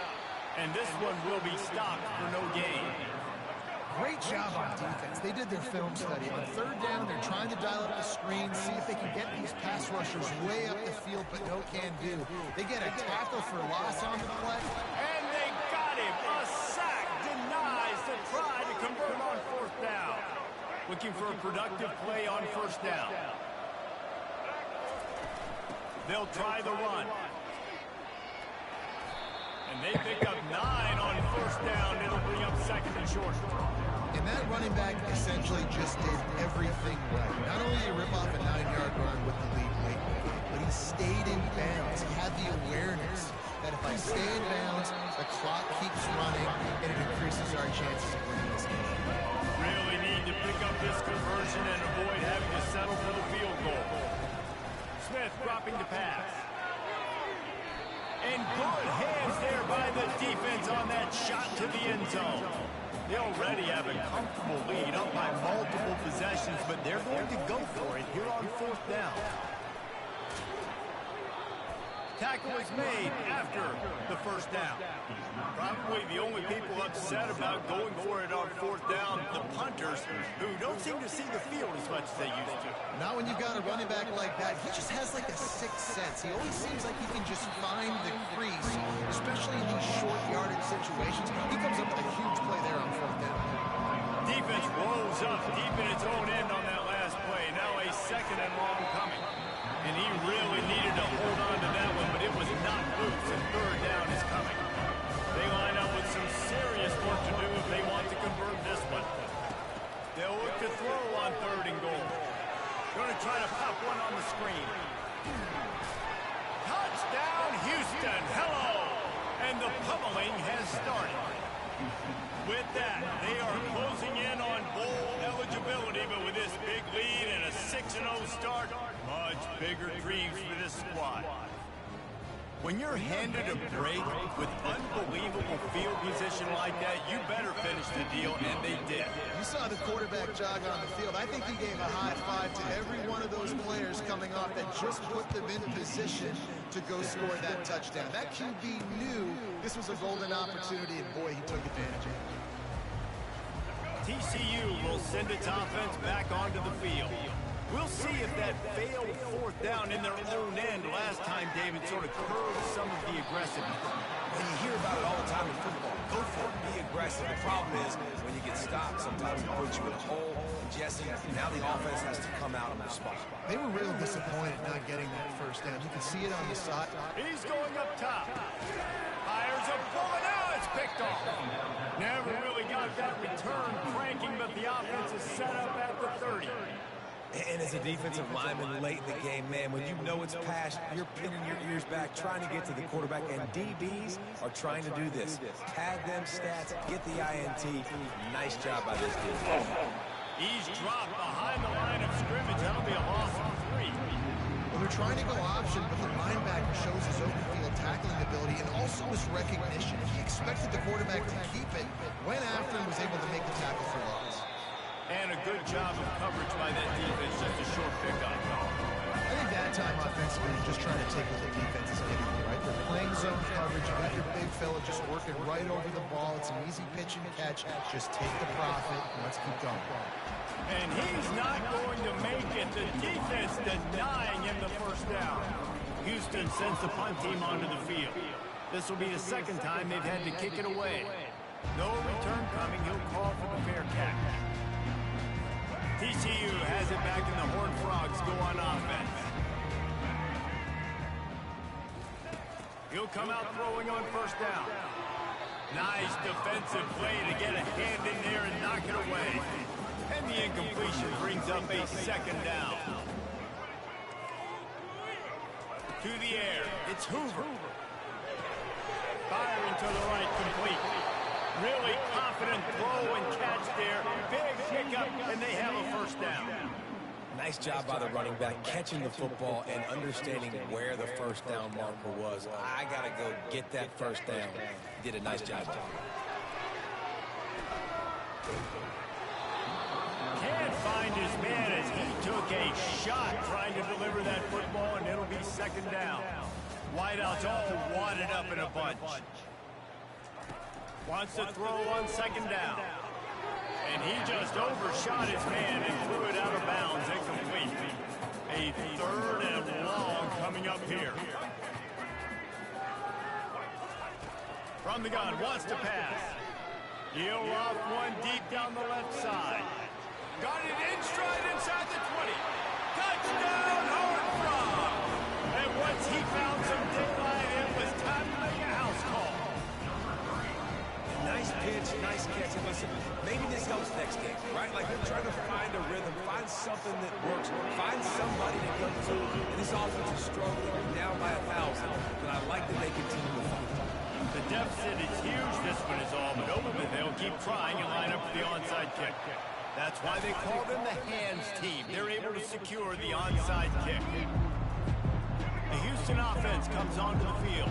and this one will be stopped for no gain. Great job on defense. They did their film study. On third down, they're trying to dial up the screen, see if they can get these pass rushers way up the field, but no can do. They get a tackle for loss on the play. And they got him. A sack denies the try to convert on fourth down. Looking for a productive play on first down. They'll try the run. And they pick up 9 on first down. It'll bring up second and short. And that running back essentially just did everything right. Not only did he rip off a 9-yard run with the lead late in the game, but he stayed in bounds. He had the awareness that if I stay in bounds, the clock keeps running, and it increases our chances of winning this game. Really need to pick up this conversion and avoid having to settle for the field goal. Smith dropping to pass. And good hands there by the defense on that shot to the end zone. They already have a comfortable lead up by multiple possessions, but they're going to go for it here on fourth down. Tackle is made after the first down. Probably the only people upset about going for it on fourth down, the punters, who don't seem to see the field as much as they used to. Not when you've got a running back like that. He just has like a sixth sense. He always seems like he can just find the crease, especially in these short yardage situations. He comes up with a huge play there on fourth down. Defense rolls up deep in its own end on that last play. Now a second and long coming. And he really needed to hold on to that one, but it was not loose, and third down is coming. They line up with some serious work to do if they want to convert this one. They'll look to throw on third and goal. Going to try to pop one on the screen. Touchdown, Houston. Hello. And the pummeling has started. With that, they are closing in on bowl eligibility, but with this big lead and a 6-0 start, much bigger dreams for this squad. When you're handed a break with unbelievable field position like that, you better finish the deal, and they did. You saw the quarterback jog on the field. I think he gave a high five to every one of those players coming off that just put them in position to go score that touchdown. That QB knew this was a golden opportunity, and boy, he took advantage of it. TCU will send its offense back onto the field. We'll see if that failed fourth down in their own end last time, David, sort of curbed some of the aggressiveness. And you hear about it all the time in football. Go for it. Be aggressive. The problem is when you get stopped, sometimes it puts you in a hole. And Jesse, now the offense has to come out and respond. They were real disappointed not getting that first down. You can see it on the side. He's going up top. Fires a bullet. Now it's picked off. Never really got that return cranking, but the offense is set up at the 30. And as a defensive lineman late in the game, man, when you know it's past, you're pinning your ears back, trying to get to the quarterback, and DBs are trying to do this. Tag them stats, get the INT. Nice job by this defense. He's dropped behind the line of scrimmage. That'll be a loss of 3. Well, they're trying to go option, but the linebacker shows his open field tackling ability and also his recognition. He expected the quarterback to keep it, went after and was able to make the tackle for loss. And a good job of coverage by that defense, just a short pickup. I think that time offensively, you're just trying to take what the defense is giving you, right? They're playing zone coverage. You got your big fella just working right over the ball. It's an easy pitch and catch. Just take the profit and let's keep going. And he's not going to make it. The defense denying him the first down. Houston sends the punt team onto the field. This will be the second time they've had to kick it away. No return coming. He'll call for the fair catch. TCU has it back and the Horned Frogs go on offense. He'll come out throwing on first down. Nice defensive play to get a hand in there and knock it away. And the incompletion brings up a second down. To the air, it's Hoover. Firing to the right, complete. Really confident throw and catch there. Big pickup, and they have a first down. Nice job by the running back, catching the football and understanding where the first down marker was. I got to go get that first down. He did a nice job. Can't find his man as he took a shot trying to deliver that football, and it'll be second down. Wideouts all wadded up in a bunch. Wants to throw on second down. And he just overshot his man and threw it out of bounds, incomplete. A 3rd and long coming up here. From the gun, wants to pass. He'll off one deep down the left side. Got it in stride inside the 20. Touchdown, Horned Frog! And once he found some daylight, it was time to make a house call. Nice pitch, nice catch. And listen, maybe this helps next game, right? Like they're trying to find a rhythm, find something that works, find somebody to go to. And this offense is struggling, down by 1,000. But I like that they continue to fight. The deficit is huge. This one is all but over, but they'll keep trying and line up for the onside kick. That's why they call them the hands team. They're able to secure the onside kick. The Houston offense comes onto the field.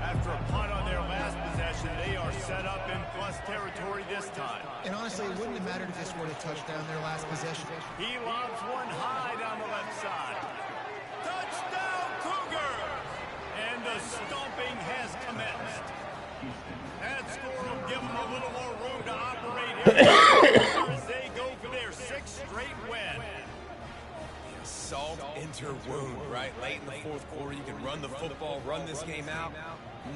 After a punt on their last possession, they are set up in plus territory this time. And honestly, it wouldn't have mattered if this were a touchdown their last possession. He lobs one high down the left side. Touchdown, Cougar! And the stomping has commenced. That score will give them a little more room to operate here as they go for their 6th straight win. Salt enter wound, right? Late in the 4th quarter, you can run the football, run this game out.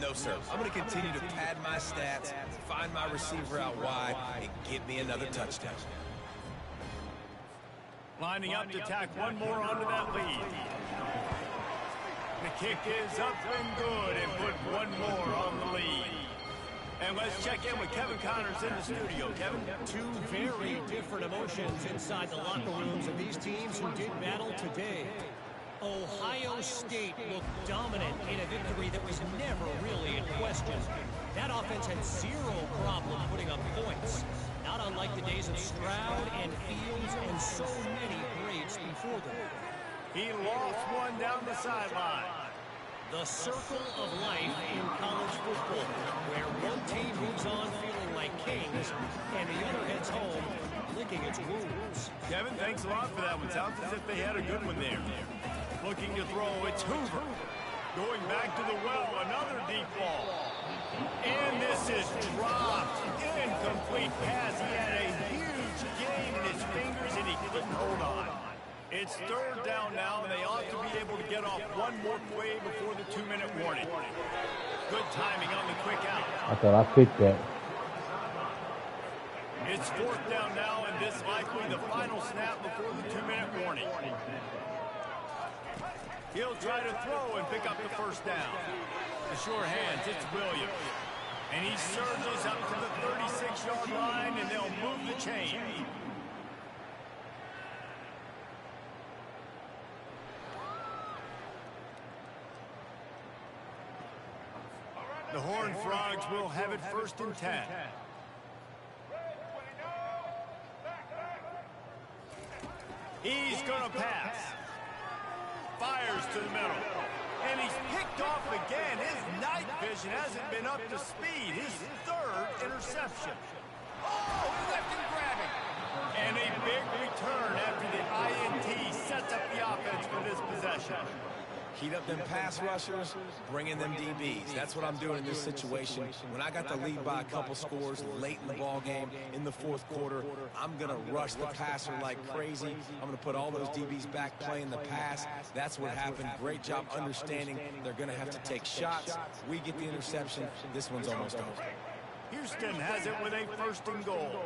No, sir. I'm going to continue to pad my stats, find my receiver out wide, and get me another touchdown. Lining up to tack one more onto that lead. The kick is up and good and put one more on the lead. And let's check in with Kevin Connors in the studio. Kevin? 2 very different emotions inside the locker rooms of these teams who did battle today. Ohio State looked dominant in a victory that was never really in question. That offense had 0 problem putting up points. Not unlike the days of Stroud and Fields and so many greats before them. He lost one down the sideline. The circle of life in college football, where one team moves on feeling like kings and the other heads home licking its wounds. Kevin, thanks a lot for that one. Sounds as if they had a good one there. Looking to throw, it's Hoover. Going back to the well, another deep ball. And this is dropped. Incomplete pass. He had a huge gain in his fingers and he couldn't hold on. It's 3rd down now, and they ought to be able to get off one more play before the 2-minute warning. Good timing on the quick out. I thought I picked that. It's 4th down now, and this likely the final snap before the 2-minute warning. He'll try to throw and pick up the 1st down. The sure hands, it's Williams. And he surges up to the 36-yard line, and they'll move the chain. The Horned Frogs will have it 1st and 10. He's going to pass. Fires to the middle. And he's picked off again. His night vision hasn't been up to speed. His 3rd interception. Oh, he left him grabbing. And a big return after the INT sets up the offense for this possession. Heat up them pass rushers, bring in them DBs. That's what I'm doing in this situation. When I got the lead by a couple scores late in the ball game, in the 4th quarter, I'm going to rush the passer like crazy. I'm going to put all those DBs back playing the pass. That's what happened. Great job understanding they're going to have to take shots. We get the interception. This one's almost over. Houston has it with a 1st and goal.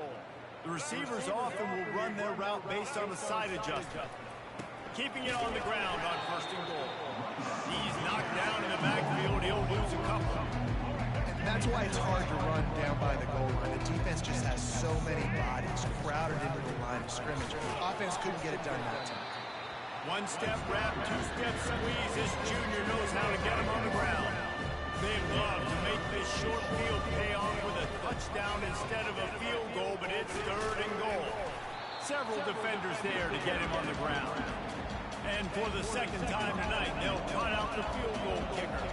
The receivers often will run their route based on the side adjustment. Keeping it on the ground on 1st and goal. He's knocked down in the backfield. He'll lose a couple. And that's why it's hard to run down by the goal line. The defense just has so many bodies crowded into the line of scrimmage. The offense couldn't get it done that time. 1-step wrap, 2-step squeeze. This junior knows how to get him on the ground. They love to make this short field pay off with a touchdown instead of a field goal, but it's 3rd and goal. Several defenders there to get him on the ground. And for the 2nd time tonight, they'll cut out the field goal kicker.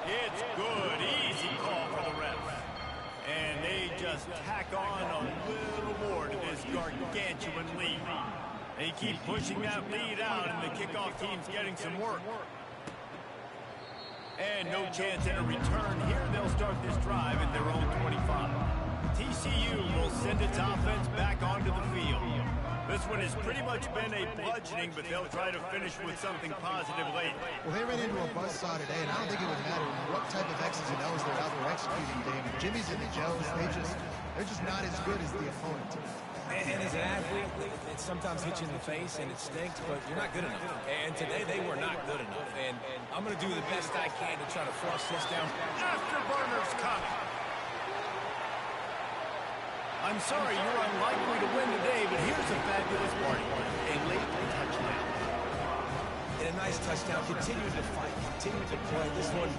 It's good. Easy call for the refs. And they just tack on a little more to this gargantuan lead. They keep pushing that lead out, and the kickoff team's getting some work. And no chance at a return here. They'll start this drive at their own 25. TCU will send its offense back onto the field. This one has pretty much been a bludgeoning, but they'll try to finish with something positive later. Well, they ran into a buzzsaw today, and I don't think it would matter what type of X's and O's they're out there executing, David. Jimmy's and the Joes, they're just not as good as the opponent. And as an athlete, it sometimes hits you in the face and it stinks, but you're not good enough. And today they were not good enough. And I'm going to do the best I can to try to flush this down. Afterburners coming. I'm sorry you're unlikely to win today, but here's a fabulous party. A late touchdown. And a nice touchdown. Continue to fight. Continue to play. This one,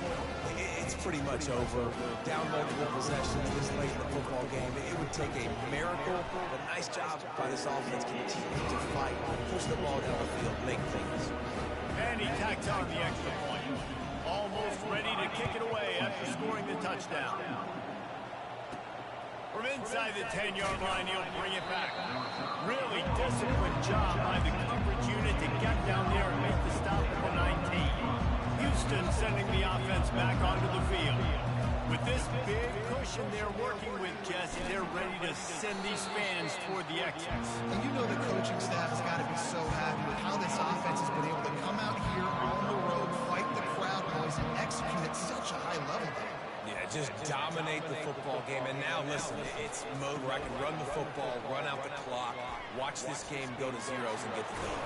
it's pretty much over. Down multiple possessions this late in the football game. It would take a miracle, but nice job by this offense. Continue to fight. Push the ball down the field. Make things. And he tacks on the extra point. Almost ready to kick it away after scoring the touchdown. From inside the 10-yard line, he'll bring it back. Really disciplined job by the coverage unit to get down there and make the stop at the 19. Houston sending the offense back onto the field. With this big cushion they're working with, Jesse, they're ready to send these fans toward the exits. And you know the coaching staff has got to be so happy with how this offense has been able to come out here on the road, fight the crowd noise, and execute at such a high level there. Yeah, just dominate the football game. And now, listen, it's mode where I can run the football, run out the clock, watch this game go to zeros and get the goal.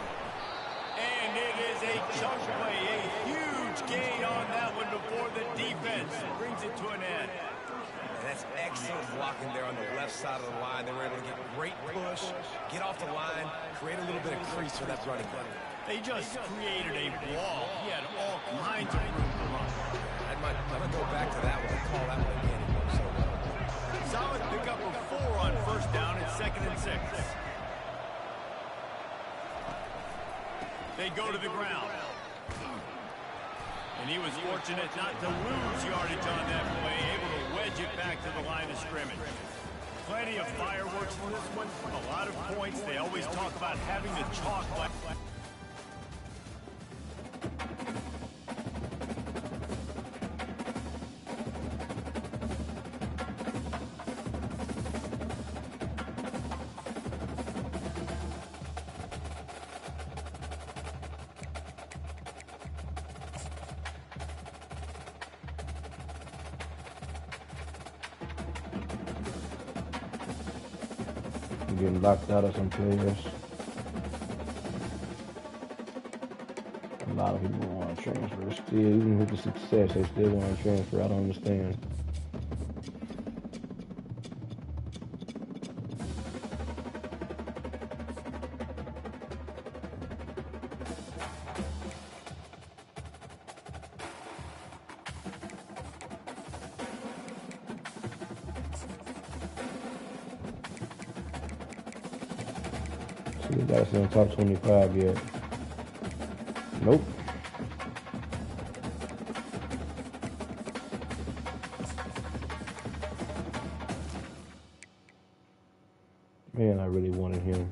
And it is a chunk play, a huge gain on that one before the defense brings it to an end. And that's excellent blocking there on the left side of the line. They were able to get great push, get off the line, create a little bit of crease for that running back. They just created a wall. He had all kinds of room to run. I'm going to go back to that one and call that one again. It worked so well. Solid pickup of 4 on first down at 2nd and 6. They go to the ground. And he was fortunate not to lose yardage on that play, able to wedge it back to the line of scrimmage. Plenty of fireworks in this one, a lot of points. They always talk about having the chalk. Getting locked out of some players. A lot of people want to transfer. Still, even with the success, they still want to transfer. I don't understand. We gotta stay on top 25 yet. Nope. Man, I really wanted him.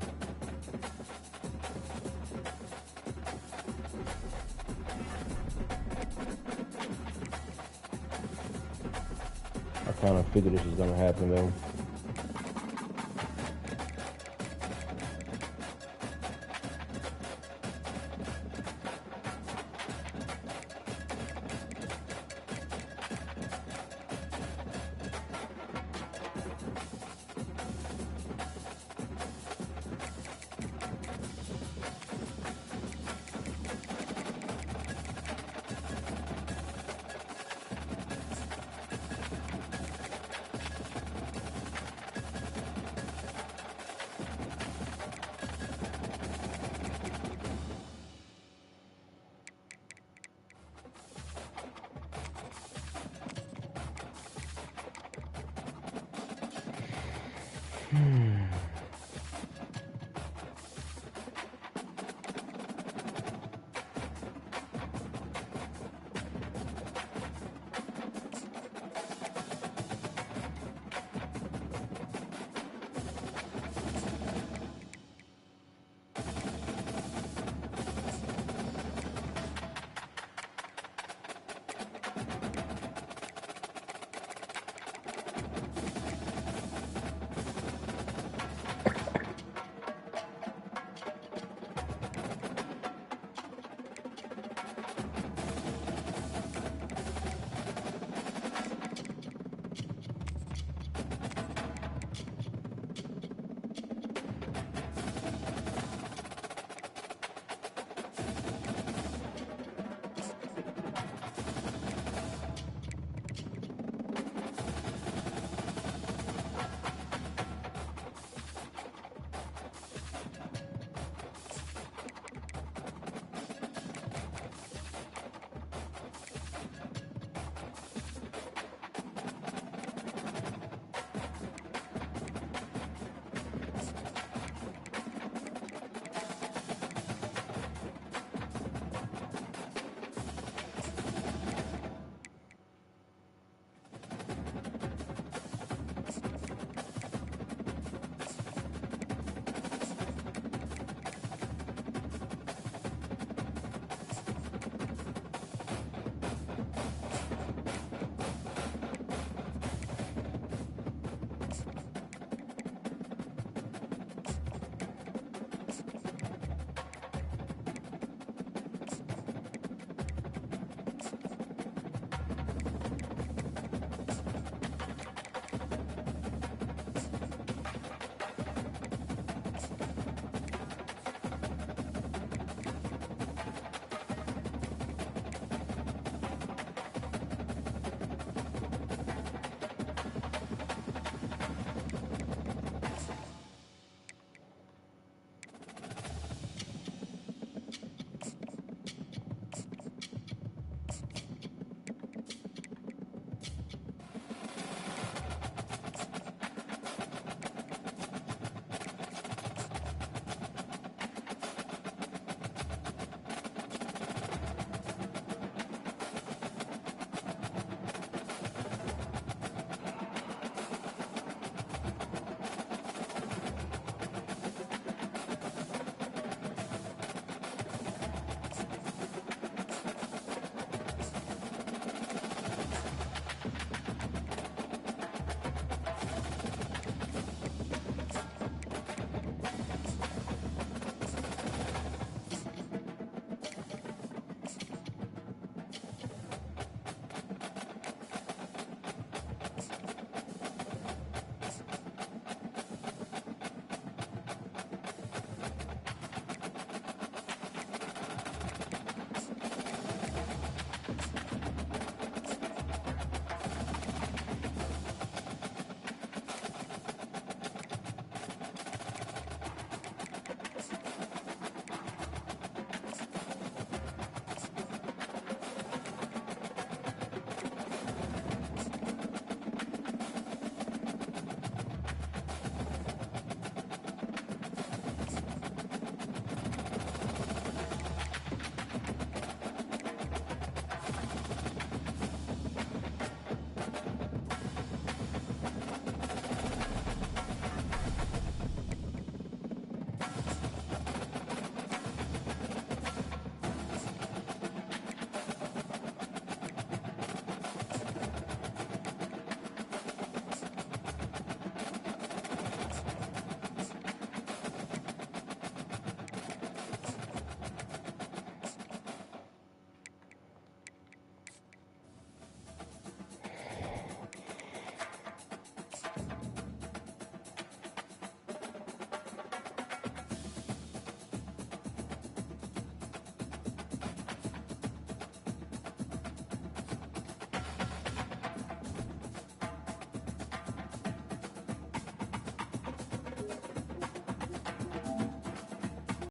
I kind of figured this was gonna happen though.